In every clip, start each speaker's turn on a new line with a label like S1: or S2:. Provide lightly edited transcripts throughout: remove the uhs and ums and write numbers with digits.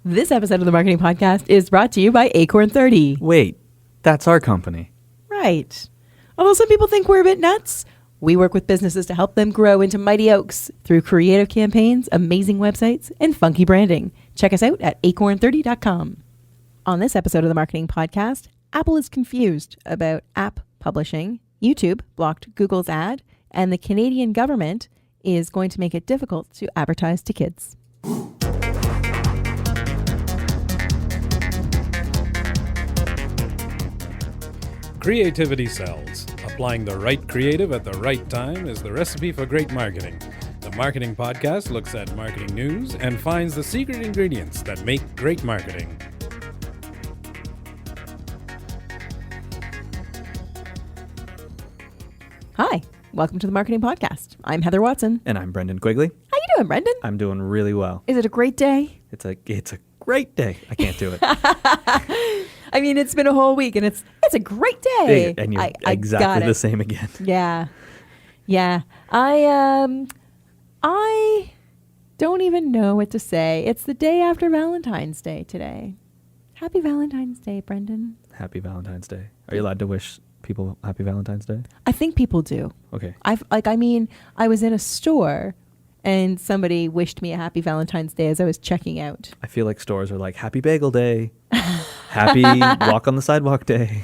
S1: This episode of the Marketing Podcast is brought to you by Acorn 30.
S2: Wait, that's our company.
S1: Right. Although some people think we're a bit nuts, we work with businesses to help them grow into mighty oaks through creative campaigns, amazing websites, and funky branding. Check us out at acorn30.com. On this episode of the Marketing Podcast, Apple is confused about app publishing, YouTube blocked Google's ad, and the Canadian government is going to make it difficult to advertise to kids.
S3: Creativity sells. Applying the right creative at the right time is the recipe for great marketing. The Marketing Podcast looks at marketing news and finds the secret ingredients that make great marketing.
S1: Hi, welcome to the Marketing Podcast. I'm Heather Watson.
S2: And I'm Brendan Quigley.
S1: How you doing, Brendan?
S2: I'm doing really well.
S1: Is it a great day?
S2: It's a great day. I can't do it.
S1: I mean, it's been a whole week, and it's a great day.
S2: And you're exactly the same again.
S1: Yeah. I don't even know what to say. It's the day after Valentine's Day today. Happy Valentine's Day, Brendan.
S2: Happy Valentine's Day. Are you allowed to wish people happy Valentine's Day?
S1: I think people do.
S2: Okay.
S1: I was in a store and somebody wished me a happy Valentine's Day as I was checking out.
S2: I feel like stores are like, happy bagel day. Happy walk on the sidewalk day.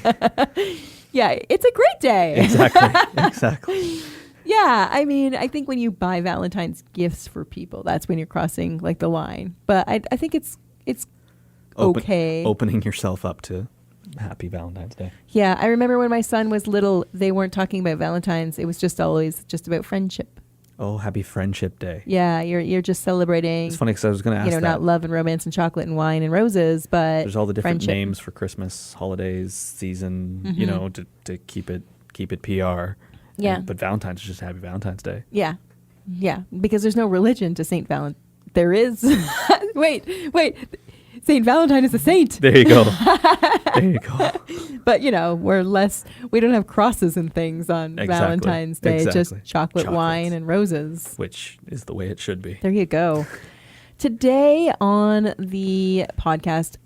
S1: Yeah, it's a great day.
S2: Exactly.
S1: Yeah, I mean, I think when you buy Valentine's gifts for people, that's when you're crossing like the line. But I think it's okay.
S2: Opening yourself up to happy Valentine's Day.
S1: Yeah, I remember when my son was little, they weren't talking about Valentine's. It was just always just about friendship.
S2: Oh, happy Friendship Day.
S1: Yeah, you're just celebrating.
S2: It's funny because I was going to ask that.
S1: Not love and romance and chocolate and wine and roses, but
S2: there's all the different
S1: friendship.
S2: names for Christmas, holidays, season, to keep it PR.
S1: Yeah.
S2: But Valentine's is just happy Valentine's Day.
S1: Yeah, because there's no religion to Saint Valentine. There is. Wait. Saint Valentine is a saint.
S2: There you go.
S1: But we don't have crosses and things on Valentine's Day, just chocolate, wine, and roses.
S2: Which is the way it should be.
S1: There you go. Today on the podcast,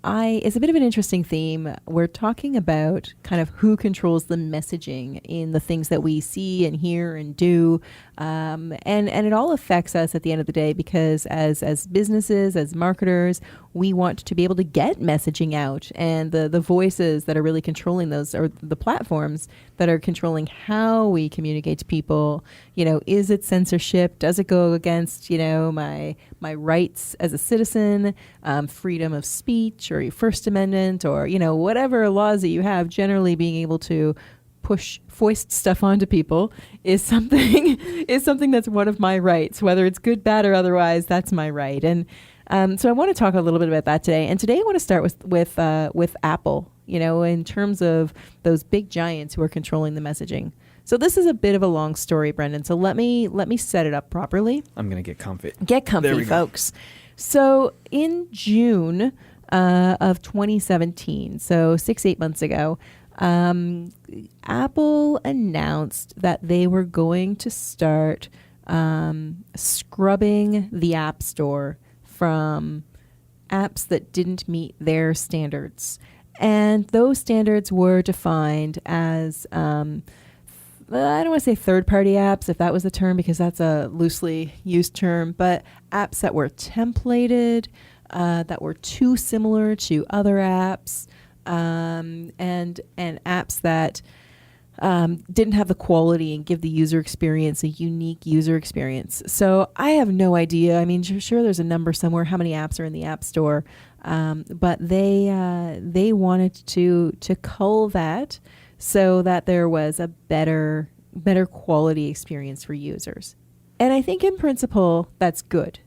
S1: it's a bit of an interesting theme. We're talking about kind of who controls the messaging in the things that we see and hear and do. And it all affects us at the end of the day because as businesses, as marketers, we want to be able to get messaging out, and the voices that are really controlling those, or the platforms that are controlling how we communicate to people. Is it censorship? Does it go against, my rights as a citizen, freedom of speech, or your First Amendment, or, whatever laws that you have, generally being able to foist stuff onto people is something that's one of my rights, whether it's good, bad, or otherwise. That's my right. And so I want to talk a little bit about that today. And today I want to start with Apple, in terms of those big giants who are controlling the messaging. So this is a bit of a long story, Brendan. So let me set it up properly.
S2: I'm going to get comfy.
S1: Get comfy, folks. So in June of 2017, so 6-8 months ago, Apple announced that they were going to start scrubbing the App Store from apps that didn't meet their standards. And those standards were defined as, I don't want to say third-party apps, if that was the term, because that's a loosely used term, but apps that were templated, that were too similar to other apps, and apps that didn't have the quality and give the user experience a unique user experience. So I have no idea. I mean, sure, there's a number somewhere how many apps are in the App Store, but they wanted to cull that so that there was a better quality experience for users. And I think in principle that's good,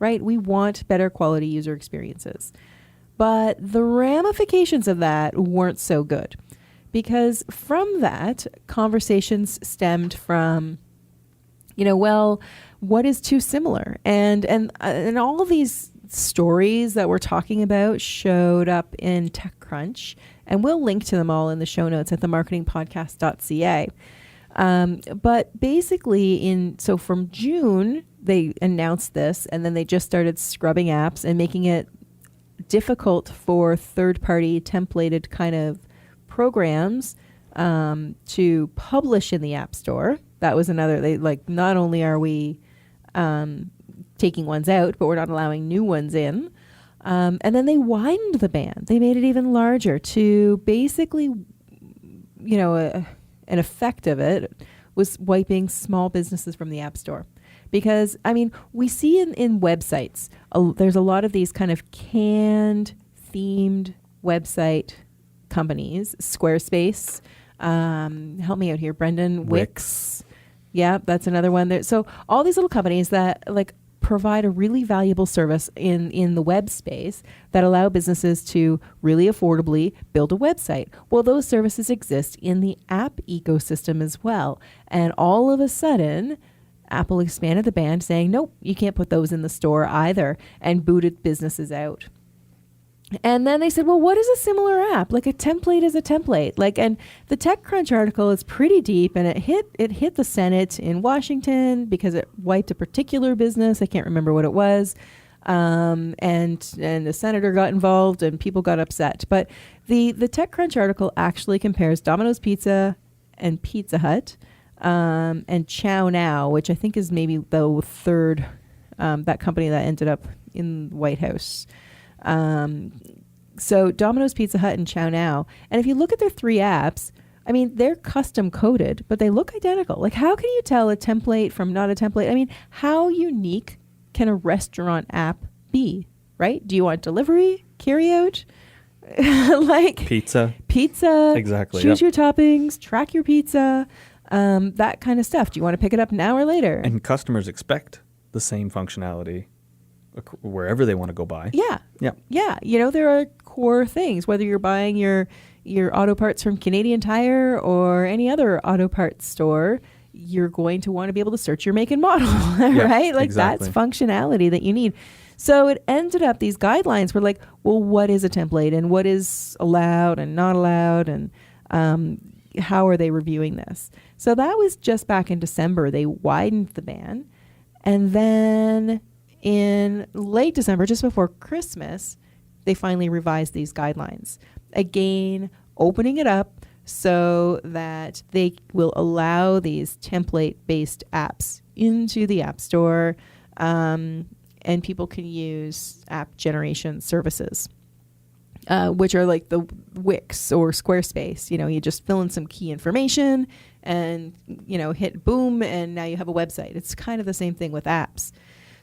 S1: right? We want better quality user experiences. But the ramifications of that weren't so good. Because from that, conversations stemmed from, what is too similar? And all of these stories that we're talking about showed up in TechCrunch, and we'll link to them all in the show notes at themarketingpodcast.ca. But basically, so from June, they announced this, and then they just started scrubbing apps and making it difficult for third-party templated kind of programs to publish in the App Store. That was another. They like, not only are we taking ones out, but we're not allowing new ones in. And then they widened the ban. They made it even larger to basically, you know, an effect of it was wiping small businesses from the App Store. Because, I mean, we see in websites, there's a lot of these kind of canned, themed website companies. Squarespace, help me out here, Brendan. Wix. Yeah, that's another one. There. So all these little companies that like provide a really valuable service in the web space that allow businesses to really affordably build a website. Well, those services exist in the app ecosystem as well. And all of a sudden, Apple expanded the ban, saying, nope, you can't put those in the store either, and booted businesses out. And then they said, well, what is a similar app? Like, a template is a template. Like, and the TechCrunch article is pretty deep, and it hit the Senate in Washington because it wiped a particular business. I can't remember what it was. And the senator got involved and people got upset. But the TechCrunch article actually compares Domino's Pizza and Pizza Hut, and Chow Now, which I think is maybe the third, that company that ended up in the White House. So Domino's, Pizza Hut, and Chow Now. And if you look at their three apps, I mean, they're custom coded, but they look identical. Like, how can you tell a template from not a template? I mean, how unique can a restaurant app be, right? Do you want delivery, carryout? Like
S2: Pizza. Exactly.
S1: Choose your toppings, track your pizza, that kind of stuff. Do you want to pick it up now or later?
S2: And customers expect the same functionality wherever they want to go buy.
S1: Yeah.
S2: Yeah.
S1: Yeah. You know, there are core things, whether you're buying your auto parts from Canadian Tire or any other auto parts store, you're going to want to be able to search your make and model, right? Like,
S2: exactly.
S1: That's functionality that you need. So it ended up, these guidelines were like, well, what is a template and what is allowed and not allowed, and how are they reviewing this? So that was just back in December. They widened the ban. And then in late December, just before Christmas, they finally revised these guidelines. Again, opening it up so that they will allow these template-based apps into the App Store, and people can use app generation services, which are like the Wix or Squarespace. You know, you just fill in some key information and, you know, hit boom, and now you have a website. It's kind of the same thing with apps.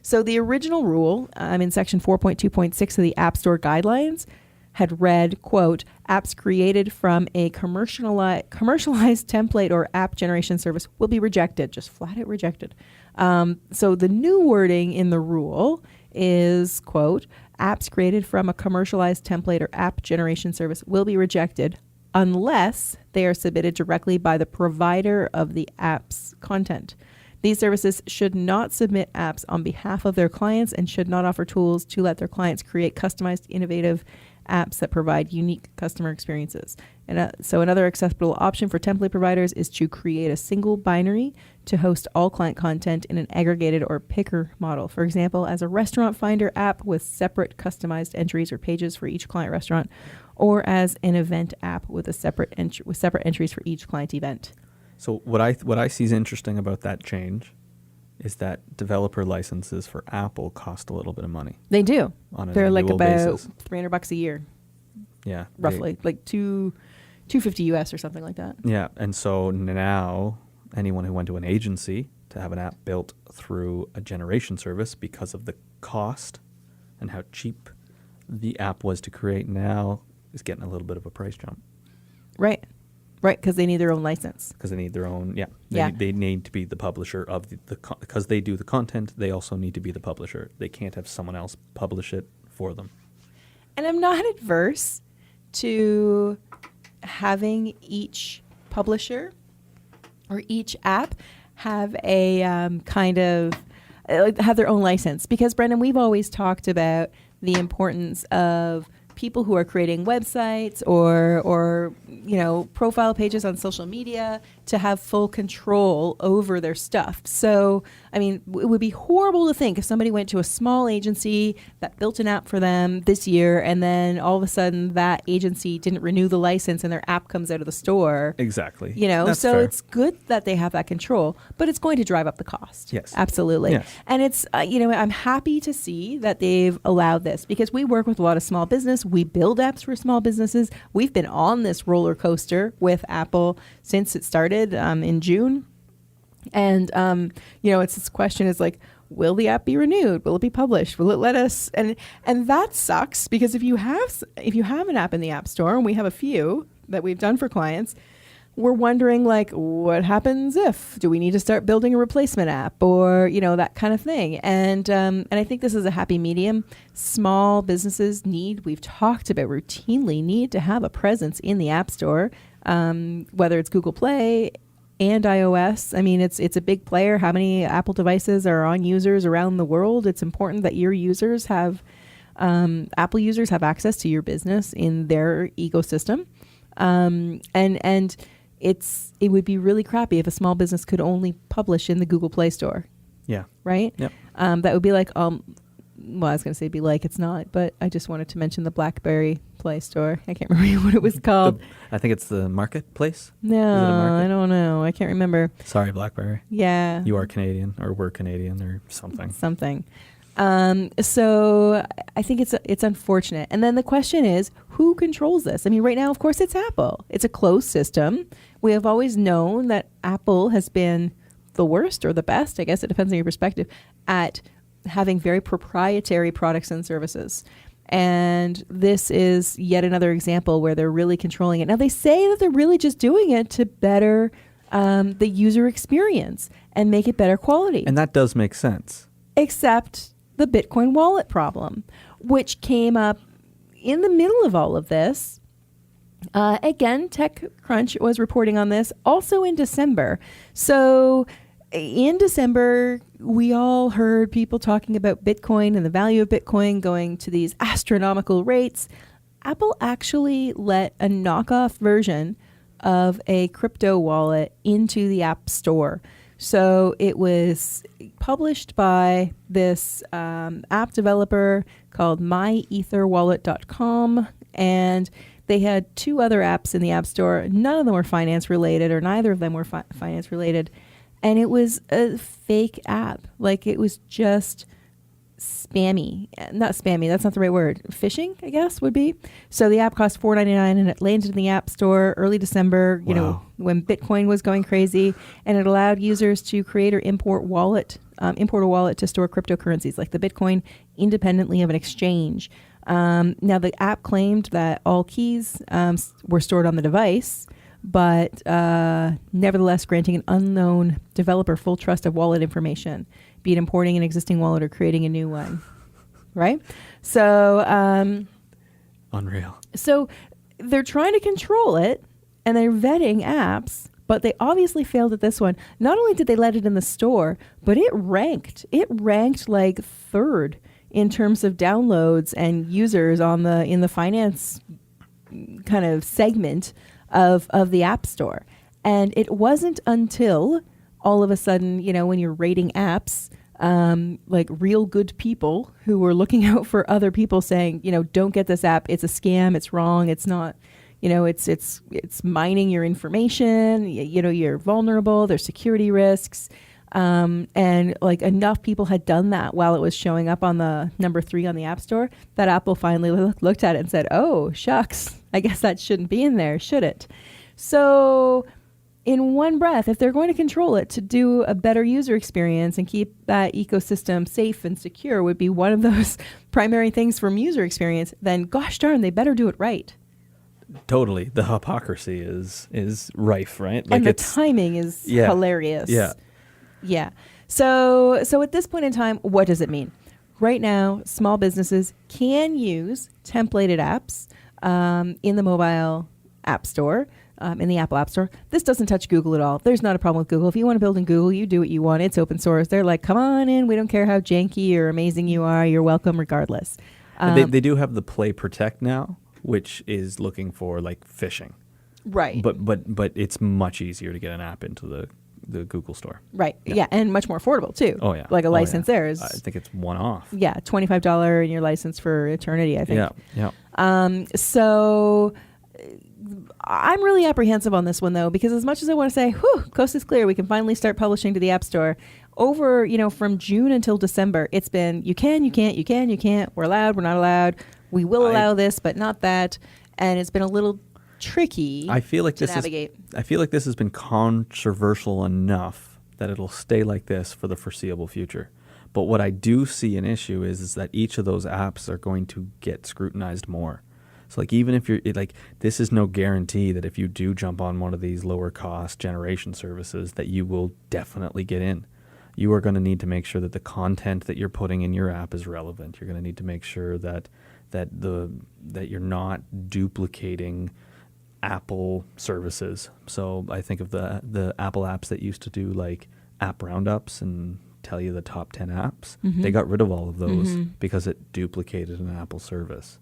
S1: So the original rule, in section 4.2.6 of the App Store guidelines, had read, quote, apps created from a commercialized template or app generation service will be rejected, just flat out rejected. So the new wording in the rule is, quote, apps created from a commercialized template or app generation service will be rejected unless they are submitted directly by the provider of the app's content. These services should not submit apps on behalf of their clients and should not offer tools to let their clients create customized, innovative apps that provide unique customer experiences. And so another acceptable option for template providers is to create a single binary to host all client content in an aggregated or picker model. For example, as a restaurant finder app with separate customized entries or pages for each client restaurant, or as an event app with separate entries for each client event.
S2: So what I see is interesting about that change is that developer licenses for Apple cost a little bit of money.
S1: They do. They're like about
S2: basis.
S1: $300 a year.
S2: Yeah.
S1: Roughly, like $250 US or something like that.
S2: Yeah, and so now anyone who went to an agency to have an app built through a generation service, because of the cost and how cheap the app was to create, now is getting a little bit of a price jump.
S1: Right. Right, because they need their own license.
S2: Because they need their own,
S1: Yeah.
S2: They need to be the publisher of because they do the content, they also need to be the publisher. They can't have someone else publish it for them.
S1: And I'm not adverse to having each publisher or each app have a have their own license. Because, Brendan, we've always talked about the importance of people who are creating websites or profile pages on social media to have full control over their stuff. So, I mean, it would be horrible to think if somebody went to a small agency that built an app for them this year, and then all of a sudden that agency didn't renew the license and their app comes out of the store.
S2: Exactly.
S1: You know,
S2: That's
S1: so
S2: fair.
S1: it's good that they have that control, but it's going to drive up the cost.
S2: Yes.
S1: Absolutely.
S2: Yes.
S1: And it's, I'm happy to see that they've allowed this, because we work with a lot of small business. We build apps for small businesses. We've been on this roller coaster with Apple since it started in June. And, it's this question is like, will the app be renewed? Will it be published? Will it let us? And that sucks, because if you have an app in the App Store, and we have a few that we've done for clients, we're wondering, like, what happens if? Do we need to start building a replacement app, or, that kind of thing? And I think this is a happy medium. Small businesses we've talked about routinely, need to have a presence in the App Store, whether it's Google Play and iOS. I mean, it's a big player. How many Apple devices are on users around the world? It's important that your users have, Apple users have access to your business in their ecosystem. And it would be really crappy if a small business could only publish in the Google Play Store.
S2: Yeah.
S1: Right?
S2: Yep.
S1: That would be like, well, I was going to say it's not, but I just wanted to mention the BlackBerry Play Store. I can't remember what it was called.
S2: I think it's the Marketplace.
S1: No,
S2: Is it a market?
S1: I don't know. I can't remember.
S2: Sorry, BlackBerry.
S1: Yeah.
S2: You are Canadian, or we're Canadian, or something.
S1: So I think it's unfortunate. And then the question is, who controls this? I mean, right now, of course, it's Apple. It's a closed system. We have always known that Apple has been the worst or the best, I guess it depends on your perspective, at having very proprietary products and services. And this is yet another example where they're really controlling it. Now, they say that they're really just doing it to better the user experience and make it better quality.
S2: And that does make sense.
S1: Except the Bitcoin wallet problem, which came up in the middle of all of this. Again, TechCrunch was reporting on this also in December. So in December, we all heard people talking about Bitcoin and the value of Bitcoin going to these astronomical rates. Apple actually let a knockoff version of a crypto wallet into the App Store. So it was published by this app developer called myetherwallet.com, and they had two other apps in the App Store. None of them were finance related, or neither of them were finance related. And it was a fake app. Like, it was just spammy. Not spammy, that's not the right word. Phishing, I guess, would be. So the app cost $4.99, and it landed in the App Store early December, when Bitcoin was going crazy. And it allowed users to create or import a wallet to store cryptocurrencies like the Bitcoin independently of an exchange. Now, the app claimed that all keys were stored on the device, but nevertheless granting an unknown developer full trust of wallet information, be it importing an existing wallet or creating a new one, right? So
S2: Unreal.
S1: So they're trying to control it, and they're vetting apps, but they obviously failed at this one. Not only did they let it in the store, but it ranked like third in terms of downloads and users in the finance kind of segment of the App Store. And it wasn't until all of a sudden, when you're rating apps, like real good people who were looking out for other people saying, don't get this app. It's a scam. It's wrong. It's not, it's mining your information. You're vulnerable. There's security risks. And like enough people had done that while it was showing up on the number 3 on the App Store that Apple finally looked at it and said, oh, shucks, I guess that shouldn't be in there, should it? So in one breath, if they're going to control it to do a better user experience and keep that ecosystem safe and secure would be one of those primary things from user experience, then gosh darn, they better do it right.
S2: Totally. The hypocrisy is rife, right?
S1: Like, and the timing is hilarious.
S2: Yeah.
S1: Yeah. So at this point in time, what does it mean? Right now, small businesses can use templated apps in the mobile app store, in the Apple App Store. This doesn't touch Google at all. There's not a problem with Google. If you want to build in Google, you do what you want. It's open source. They're like, come on in. We don't care how janky or amazing you are. You're welcome regardless.
S2: They do have the Play Protect now, which is looking for like phishing.
S1: Right.
S2: But it's much easier to get an app into the Google Store.
S1: Right. Yeah. And much more affordable too.
S2: Oh yeah.
S1: Like a license there is.
S2: I think it's one off.
S1: Yeah, $25 in your license for eternity, I think.
S2: Yeah.
S1: So I'm really apprehensive on this one though, because as much as I want to say, whew, coast is clear, we can finally start publishing to the App Store. Over, from June until December, it's been you can't, we're allowed, we're not allowed, we will allow this, but not that. And it's been a little tricky to navigate.
S2: I feel like this has been controversial enough that it'll stay like this for the foreseeable future. But what I do see an issue is that each of those apps are going to get scrutinized more. So like even if you're this is no guarantee that if you do jump on one of these lower cost generation services that you will definitely get in. You are going to need to make sure that the content that you're putting in your app is relevant. You're going to need to make sure that you're not duplicating Apple services. So I think of the Apple apps that used to do like app roundups and tell you the top 10 apps.
S1: Mm-hmm.
S2: They got rid of all of those because it duplicated an Apple service.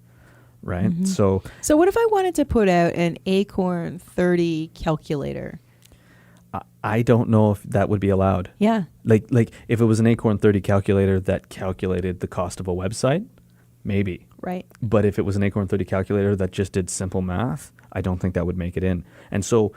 S2: Right?
S1: Mm-hmm.
S2: So
S1: what if I wanted to put out an Acorn 30 calculator?
S2: I don't know if that would be allowed.
S1: Yeah.
S2: Like if it was an Acorn 30 calculator that calculated the cost of a website, maybe.
S1: Right.
S2: But if it was an Acorn 30 calculator that just did simple math, I don't think that would make it in. And so,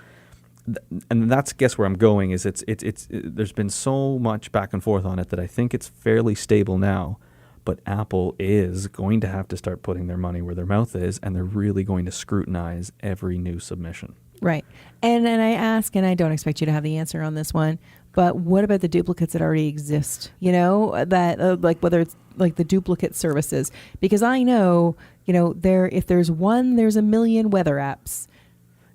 S2: and that's guess where I'm going is it's there's been so much back and forth on it that I think it's fairly stable now. But Apple is going to have to start putting their money where their mouth is, and they're really going to scrutinize every new submission.
S1: Right. And I ask, and I don't expect you to have the answer on this one, but what about the duplicates that already exist? That like whether it's like the duplicate services, because I know, if there's one, there's a million weather apps.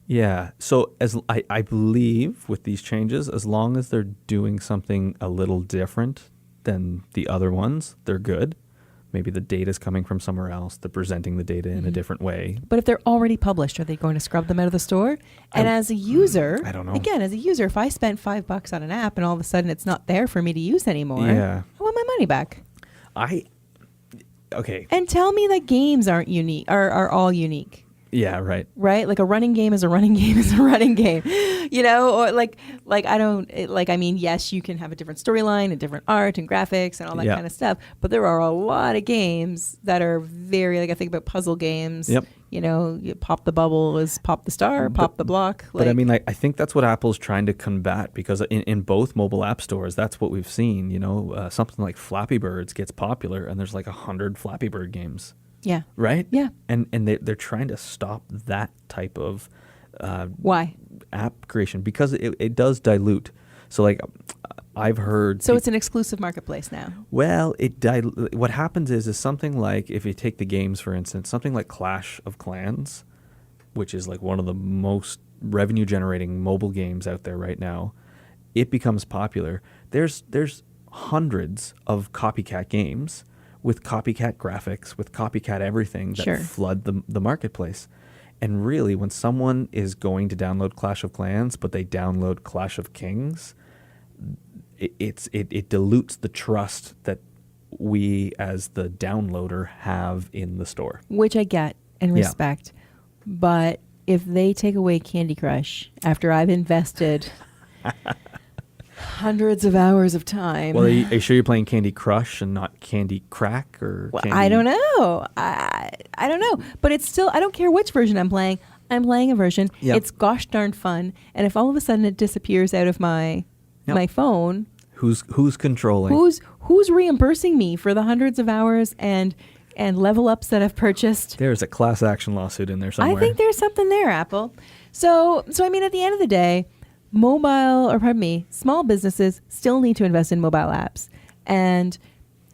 S2: Yeah. So as I believe with these changes, as long as they're doing something a little different than the other ones, they're good. Maybe the data's coming from somewhere else. They're presenting the data in a different way.
S1: But if they're already published, are they going to scrub them out of the store? And as a user,
S2: I don't know.
S1: Again, as a user, if I spent $5 on an app and all of a sudden it's not there for me to use anymore,
S2: yeah.
S1: I want my money back.
S2: Okay.
S1: And tell me that games aren't unique, are all unique.
S2: Yeah, right.
S1: Right? Like a running game is a running game is a running game. Or yes, you can have a different storyline and different art and graphics and all that kind of stuff. But there are a lot of games that are very, I think about puzzle games.
S2: Yep.
S1: You pop the bubble is pop the star, pop the block.
S2: But I think that's what Apple's trying to combat because in both mobile app stores, that's what we've seen. Something like Flappy Birds gets popular and there's like 100 Flappy Bird games.
S1: Yeah.
S2: Right?
S1: Yeah.
S2: And they're trying to stop that type of
S1: why?
S2: App creation because it does dilute. So I've heard...
S1: So it's an exclusive marketplace now.
S2: Well, what happens is something like, if you take the games, for instance, something like Clash of Clans, which is like one of the most revenue-generating mobile games out there right now, it becomes popular. There's hundreds of copycat games with copycat graphics, with copycat everything that flood the marketplace. And really, when someone is going to download Clash of Clans, but they download Clash of Kings, it dilutes the trust that we as the downloader have in the store.
S1: Which I get and respect. But if they take away Candy Crush after I've invested hundreds of hours of time.
S2: Well, are you sure you're playing Candy Crush and not Candy Crack or Candy...
S1: I don't know. I don't know. But it's still, I don't care which version I'm playing. I'm playing a version. Yep. It's gosh darn fun. And if all of a sudden it disappears out of my phone...
S2: Who's controlling?
S1: Who's reimbursing me for the hundreds of hours and level ups that I've purchased?
S2: There's a class action lawsuit in there somewhere.
S1: I think there's something there, Apple. So I mean, at the end of the day, small businesses still need to invest in mobile apps. And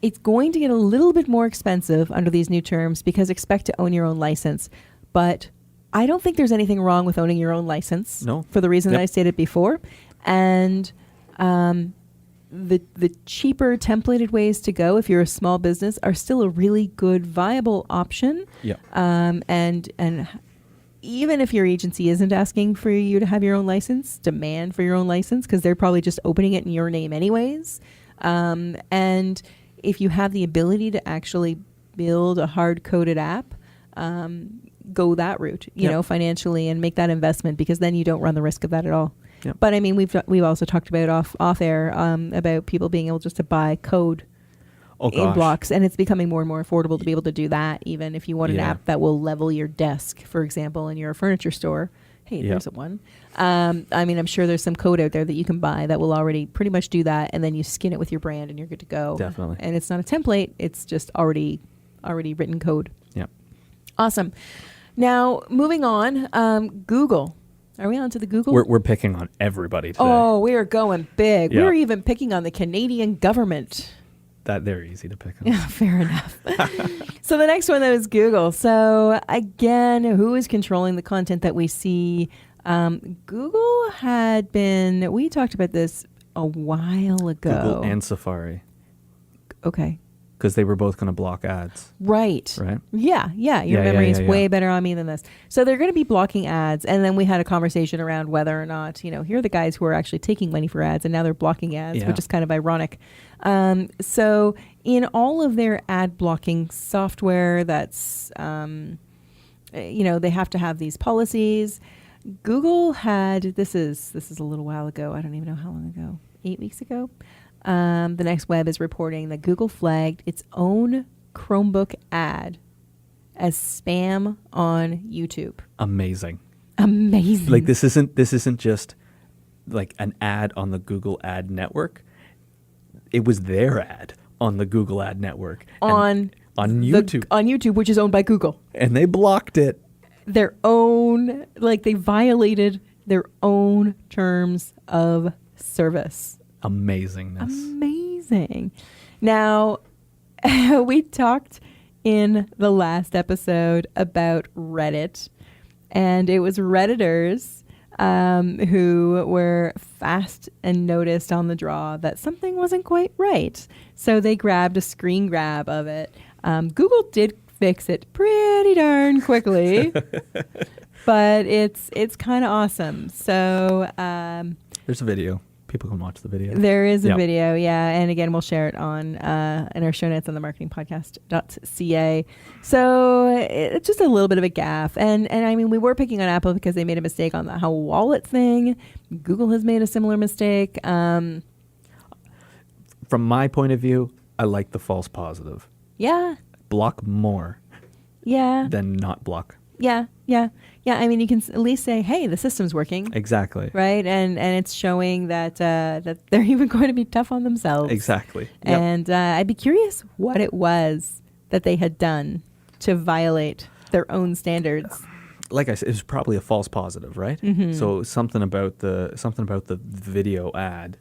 S1: it's going to get a little bit more expensive under these new terms because expect to own your own license. But I don't think there's anything wrong with owning your own license.
S2: No.
S1: For the reason that I stated before. And the cheaper templated ways to go if you're a small business are still a really good, viable option.
S2: Yeah.
S1: And even if your agency isn't asking for you to have your own license, demand for your own license because they're probably just opening it in your name anyways. And if you have the ability to actually build a hard-coded app, go that route, you know, financially, and make that investment, because then you don't run the risk of that at all.
S2: Yep.
S1: But I mean, we've also talked about off air about people being able just to buy code in blocks, and it's becoming more and more affordable to be able to do that, even if you want an app that will level your desk, for example, in your furniture store. Hey, there's a one. I mean, I'm sure there's some code out there that you can buy that will already pretty much do that, and then you skin it with your brand and you're good to go.
S2: Definitely.
S1: And it's not a template, it's just already written code.
S2: Yeah.
S1: Awesome. Now, moving on, Google. Are we on to the Google?
S2: We're picking on everybody today.
S1: Oh, we are going big.
S2: Yeah.
S1: We're even picking on the Canadian government.
S2: That they're easy to pick on.
S1: Yeah, fair enough. So the next one, though, is Google. So again, who is controlling the content that we see? Google had been, we talked about this a while ago.
S2: Google and Safari.
S1: Okay.
S2: Because they were both going to block ads.
S1: Right.
S2: Right?
S1: Yeah. Your memory is way better on me than this. So they're going to be blocking ads. And then we had a conversation around whether or not, you know, here are the guys who are actually taking money for ads, and now they're blocking ads, which is kind of ironic. So in all of their ad blocking software, that's, you know, they have to have these policies. Google had, this is a little while ago. I don't even know how long ago. 8 weeks ago. The Next Web is reporting that Google flagged its own Chromebook ad as spam on YouTube.
S2: Amazing.
S1: Like
S2: this isn't just like an ad on the Google ad network. It was their ad on the Google ad network
S1: on
S2: YouTube.
S1: On YouTube, which is owned by Google.
S2: And they blocked it.
S1: Their own, like they violated their own terms of service.
S2: Amazingness.
S1: Amazing. Now, we talked in the last episode about Reddit, and it was Redditors who were fast and noticed on the draw that something wasn't quite right. So they grabbed a screen grab of it. Google did fix it pretty darn quickly, but it's kind of awesome. So
S2: there's a video. People can watch the video.
S1: There is a video, and again, we'll share it on in our show notes on the marketingpodcast.ca. So it's just a little bit of a gaffe, and I mean, we were picking on Apple because they made a mistake on the How Wallet thing. Google has made a similar mistake. From
S2: my point of view, I like the false positive.
S1: Yeah.
S2: Block more.
S1: Yeah.
S2: Than not block.
S1: Yeah. I mean, you can at least say, "Hey, the system's working."
S2: Exactly.
S1: Right, and it's showing that that they're even going to be tough on themselves.
S2: Exactly.
S1: And I'd be curious what it was that they had done to violate their own standards.
S2: Like I said, it was probably a false positive, right?
S1: Mm-hmm.
S2: So something about the video ad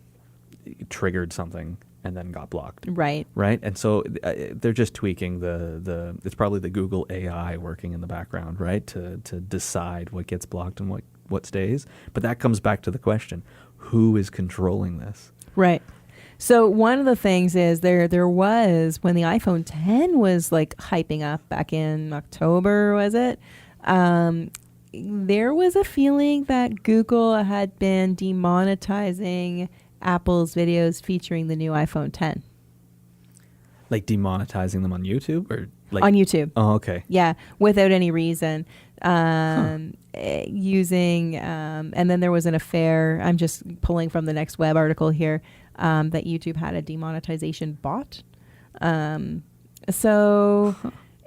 S2: triggered something and then got blocked.
S1: Right.
S2: And so they're just tweaking the it's probably the Google AI working in the background, right? To decide what gets blocked and what stays. But that comes back to the question, who is controlling this? Right.
S1: So one of the things is there was, when the iPhone 10 was like hyping up back in October, was it? There was a feeling that Google had been demonetizing Apple's videos featuring the new iPhone 10.
S2: Like demonetizing them on YouTube, or like
S1: on YouTube?
S2: Oh, okay.
S1: Yeah, without any reason. Using, and then there was an affair. I'm just pulling from the Next Web article here, that YouTube had a demonetization bot. So,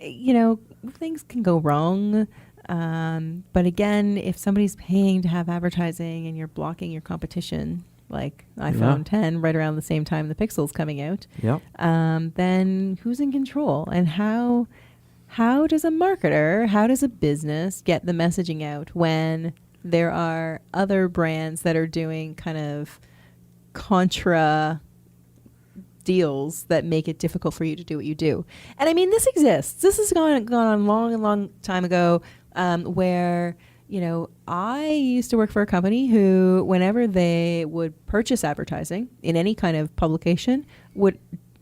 S1: you know, things can go wrong. But again, if somebody's paying to have advertising and you're blocking your competition, like iPhone 10 right around the same time the Pixel's coming out, then who's in control? And how does a marketer, how does a business get the messaging out when there are other brands that are doing kind of contra deals that make it difficult for you to do what you do? And I mean, this exists. This has gone on long time ago, where, you know, I used to work for a company who, whenever they would purchase advertising in any kind of publication, would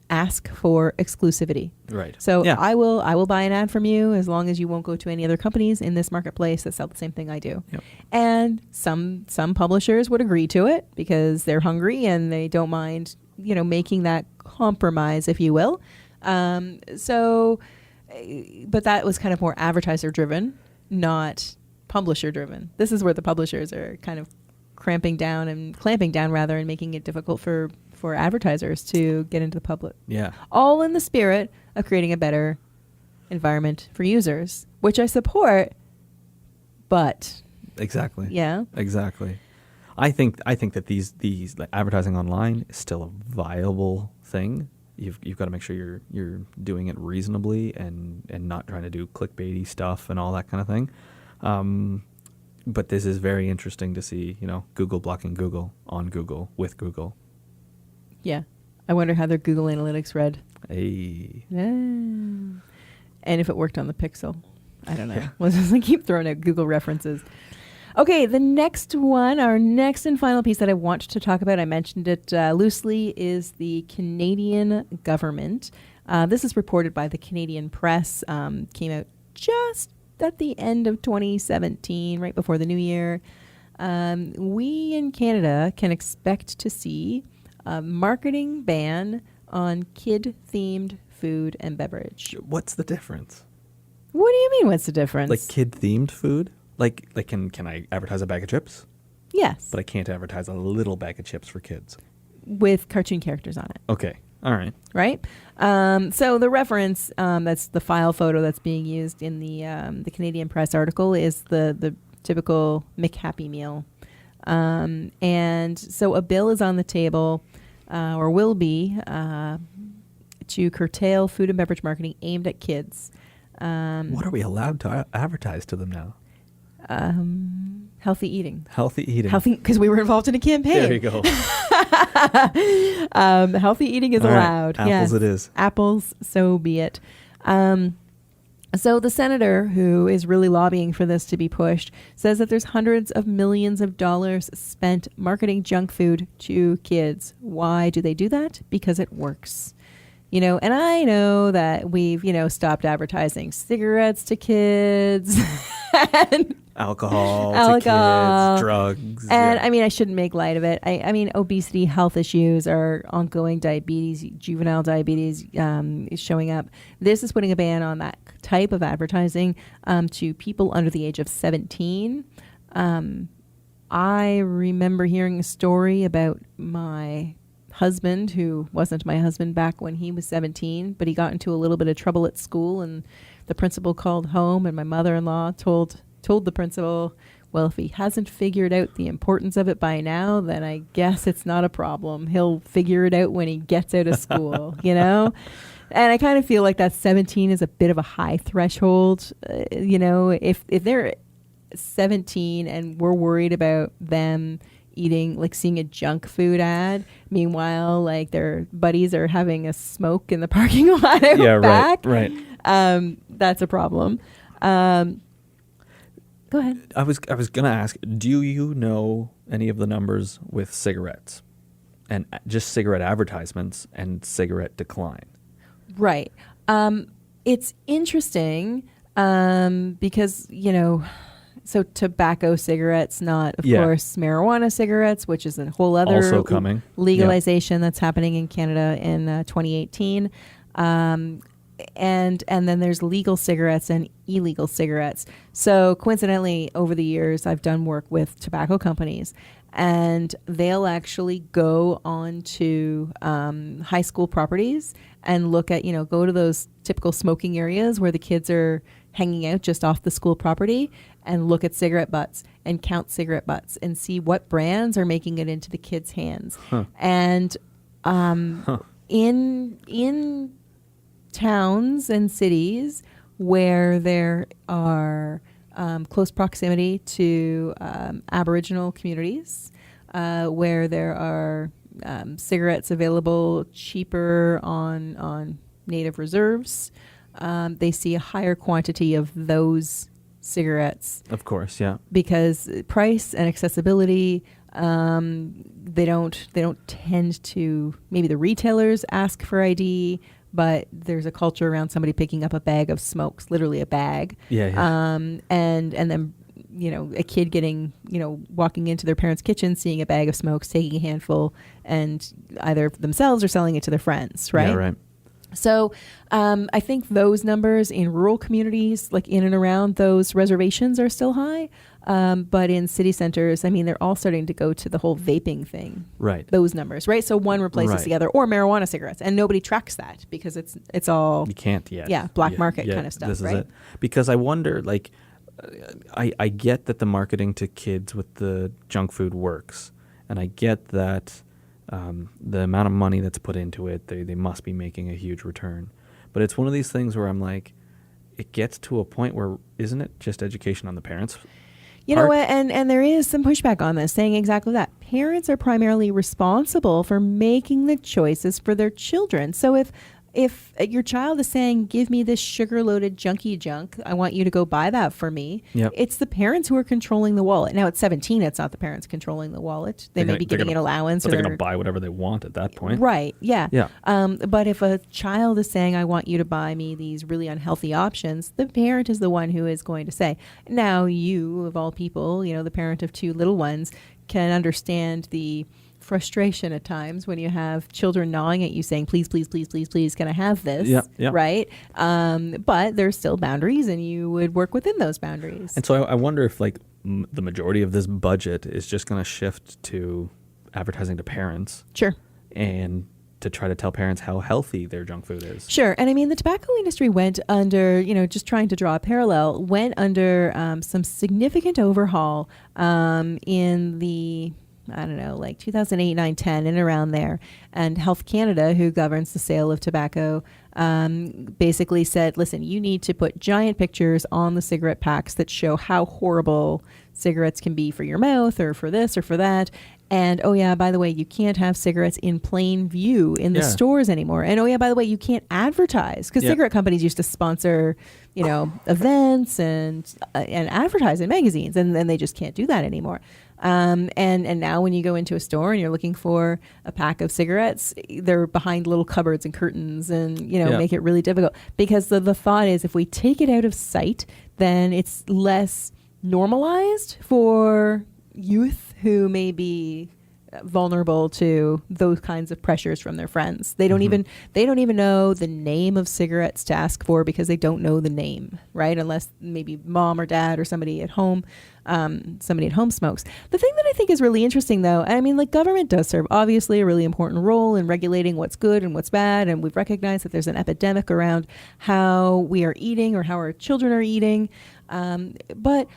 S1: ask for exclusivity.
S2: Right.
S1: So I will buy an ad from you as long as you won't go to any other companies in this marketplace that sell the same thing I do.
S2: Yep. And
S1: some publishers would agree to it because they're hungry and they don't mind, you know, making that compromise, if you will. But that was kind of more advertiser driven. not publisher driven. This is where the publishers are kind of clamping down and making it difficult for advertisers to get into the public.
S2: Yeah.
S1: All in the spirit of creating a better environment for users, which I support, but
S2: Exactly.
S1: yeah.
S2: Exactly. I think that these like advertising online is still a viable thing. You've got to make sure you're doing it reasonably and not trying to do clickbaity stuff and all that kind of thing. But this is very interesting to see, Google blocking Google on Google with Google.
S1: Yeah. I wonder how their Google Analytics read.
S2: Hey.
S1: Yeah. And if it worked on the Pixel. I don't know. Yeah. Let's just keep throwing out Google references. Okay, the next one, our next and final piece that I want to talk about, I mentioned it loosely, is the Canadian government. This is reported by the Canadian Press, came out just at the end of 2017, right before the new year. We in Canada can expect to see a marketing ban on kid-themed food and beverage.
S2: What's the difference?
S1: What do you mean, what's the difference?
S2: Like kid-themed food? Like can I advertise a bag of chips?
S1: Yes.
S2: But I can't advertise a little bag of chips for kids.
S1: With cartoon characters on it.
S2: Okay. All right.
S1: Right? So the reference, that's the file photo that's being used in the Canadian Press article, is the typical McHappy Meal. And so a bill is on the table, or will be, to curtail food and beverage marketing aimed at kids.
S2: What are we allowed to advertise to them now?
S1: Healthy eating.
S2: Healthy eating.
S1: Healthy, because we were involved in a campaign.
S2: There you go.
S1: Healthy eating is
S2: All right.
S1: allowed.
S2: Apples
S1: yes.
S2: it is.
S1: Apples, so be it. So the senator who is really lobbying for this to be pushed says that there's hundreds of millions of dollars spent marketing junk food to kids. Why do they do that? Because it works. And I know that we've, stopped advertising cigarettes to kids and
S2: Alcohol to kids, drugs.
S1: And
S2: yeah.
S1: I mean, I shouldn't make light of it. I mean, obesity, health issues are ongoing. Diabetes, juvenile diabetes is showing up. This is putting a ban on that type of advertising to people under the age of 17. I remember hearing a story about my husband, who wasn't my husband back when he was 17, but he got into a little bit of trouble at school, and the principal called home, and my mother-in-law told the principal, well, if he hasn't figured out the importance of it by now, then I guess it's not a problem. He'll figure it out when he gets out of school, And I kind of feel like that 17 is a bit of a high threshold. If they're 17 and we're worried about them eating, like seeing a junk food ad, meanwhile, like their buddies are having a smoke in the parking lot out back.
S2: Right.
S1: That's a problem. Go ahead.
S2: I was gonna ask, do you know any of the numbers with cigarettes and just cigarette advertisements and cigarette decline?
S1: Right. It's interesting because so tobacco cigarettes, not of course marijuana cigarettes, which is a whole other
S2: also coming
S1: legalization that's happening in Canada in 2018. And then there's legal cigarettes and illegal cigarettes. So coincidentally, over the years, I've done work with tobacco companies, and they'll actually go on to high school properties and look at, go to those typical smoking areas where the kids are hanging out just off the school property, and look at cigarette butts and count cigarette butts and see what brands are making it into the kids' hands.
S2: Huh.
S1: And in towns and cities where there are close proximity to Aboriginal communities, where there are cigarettes available cheaper on native reserves, they see a higher quantity of those cigarettes.
S2: Of course, yeah.
S1: Because price and accessibility, they don't tend to, maybe the retailers ask for ID, but there's a culture around somebody picking up a bag of smokes, literally a bag.
S2: Yeah.
S1: And then, a kid getting, walking into their parents' kitchen, seeing a bag of smokes, taking a handful, and either themselves or selling it to their friends, right?
S2: Yeah, right.
S1: So I think those numbers in rural communities, like in and around those reservations, are still high. But in city centers, I mean, they're all starting to go to the whole vaping thing.
S2: Right.
S1: Those numbers, right? So one replaces
S2: Right.
S1: the other, or marijuana cigarettes, and nobody tracks that because it's all
S2: You can't yet.
S1: black market kind of stuff,
S2: This
S1: right?
S2: is it. Because I wonder, like, I get that the marketing to kids with the junk food works, and I get that the amount of money that's put into it, they must be making a huge return. But it's one of these things where I'm like, it gets to a point where isn't it just education on the parents?
S1: You know what? And there is some pushback on this, saying exactly that. Parents are primarily responsible for making the choices for their children. So if your child is saying, give me this sugar-loaded junky junk, I want you to go buy that for me,
S2: Yep.
S1: it's the parents who are controlling the wallet. Now, at 17, it's not the parents controlling the wallet. They may be giving an allowance.
S2: But they're going to buy whatever they want at that point.
S1: Right, yeah.
S2: Yeah.
S1: But if a child is saying, I want you to buy me these really unhealthy options, the parent is the one who is going to say. Now, you, of all people, you know, the parent of two little ones, can understand the frustration at times when you have children gnawing at you saying, please, please, please, please, please, can I have this?
S2: Yeah.
S1: Right? But there's still boundaries, and you would work within those boundaries.
S2: And so I wonder if, like, the majority of this budget is just going to shift to advertising to parents.
S1: Sure.
S2: And to try to tell parents how healthy their junk food is.
S1: Sure. And I mean, the tobacco industry went under, you know, just trying to draw a parallel, went under some significant overhaul in the, I don't know, like 2008, 9, 10, and around there. And Health Canada, who governs the sale of tobacco, basically said, listen, you need to put giant pictures on the cigarette packs that show how horrible cigarettes can be for your mouth or for this or for that. And, oh, yeah, by the way, you can't have cigarettes in plain view in the stores anymore. And, oh, yeah, by the way, you can't advertise because cigarette companies used to sponsor, you know, events and advertise in magazines. And then they just can't do that anymore. And now when you go into a store and you're looking for a pack of cigarettes, they're behind little cupboards and curtains and, you know, make it really difficult. Because the thought is if we take it out of sight, then it's less normalized for youth who may be vulnerable to those kinds of pressures from their friends. They don't even know the name of cigarettes to ask for because they don't know the name, right? Unless maybe mom or dad or somebody at home smokes. The thing that I think is really interesting, though, I mean, like, government does serve obviously a really important role in regulating what's good and what's bad, and we've recognized that there's an epidemic around how we are eating or how our children are eating, but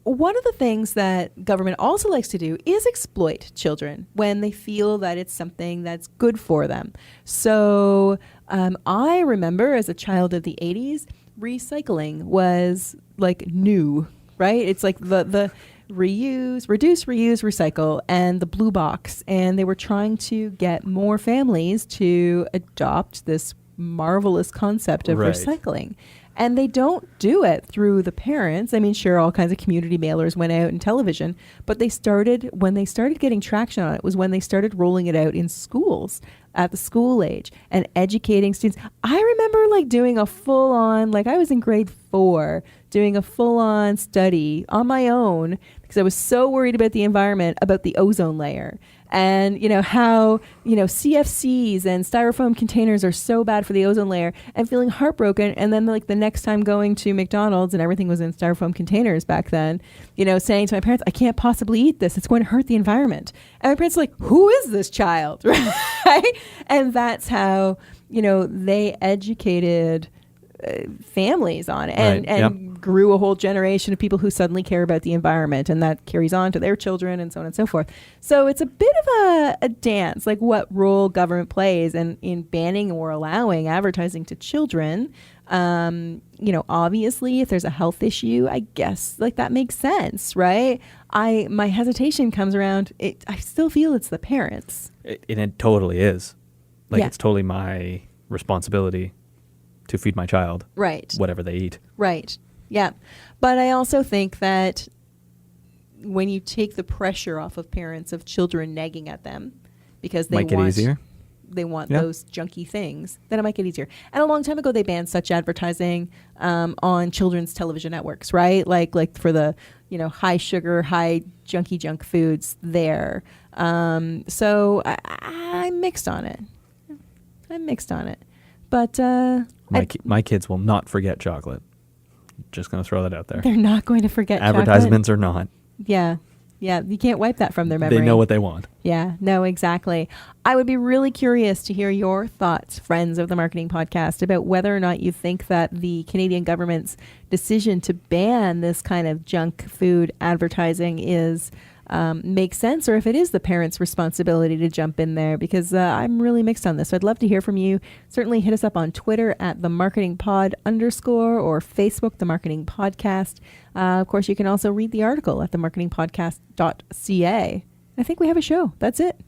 S1: one of the things that government also likes to do is exploit children when they feel that it's something that's good for them. So I remember as a child of the 80s, recycling was like new, right? It's like the reuse, reduce, reuse, recycle, and the blue box. And they were trying to get more families to adopt this marvelous concept of recycling. And they don't do it through the parents. I mean, sure, all kinds of community mailers went out in television, but when they started getting traction on it was when they started rolling it out in schools at the school age and educating students. I remember like doing a full on, like I was in grade 4, doing a full on study on my own because I was so worried about the environment, about the ozone layer. And, you know, how, you know, CFCs and styrofoam containers are so bad for the ozone layer and feeling heartbroken. And then, like, the next time going to McDonald's and everything was in styrofoam containers back then, you know, saying to my parents, I can't possibly eat this. It's going to hurt the environment. And my parents are like, who is this child? Right? And that's how, you know, they educated families on it and grew a whole generation of people who suddenly care about the environment, and that carries on to their children and so on and so forth. So it's a bit of a dance, like what role government plays in banning or allowing advertising to children. You know, obviously if there's a health issue, I guess like that makes sense, right? My hesitation comes around, I still feel it's the parents.
S2: It totally is. Like it's totally my responsibility to feed my child,
S1: right?
S2: Whatever they eat,
S1: right? Yeah, but I also think that when you take the pressure off of parents of children nagging at them because they
S2: might get easier.
S1: They want those junky things, then it might get easier. And a long time ago, they banned such advertising on children's television networks, right? Like for the, you know, high sugar, high junky junk foods there. So I'm mixed on it. But
S2: My kids will not forget chocolate. Just going to throw that out there.
S1: they're not going to forget
S2: Advertisements or not.
S1: Yeah. Yeah. You can't wipe that from their memory.
S2: They know what they want.
S1: Yeah, no, exactly. I would be really curious to hear your thoughts, friends of the Marketing Podcast, about whether or not you think that the Canadian government's decision to ban this kind of junk food advertising makes sense, or if it is the parents' responsibility to jump in there, because I'm really mixed on this. So I'd love to hear from you. Certainly hit us up on Twitter at @themarketingpod_ or Facebook, The Marketing Podcast. Of course, you can also read the article at themarketingpodcast.ca. I think we have a show. That's it.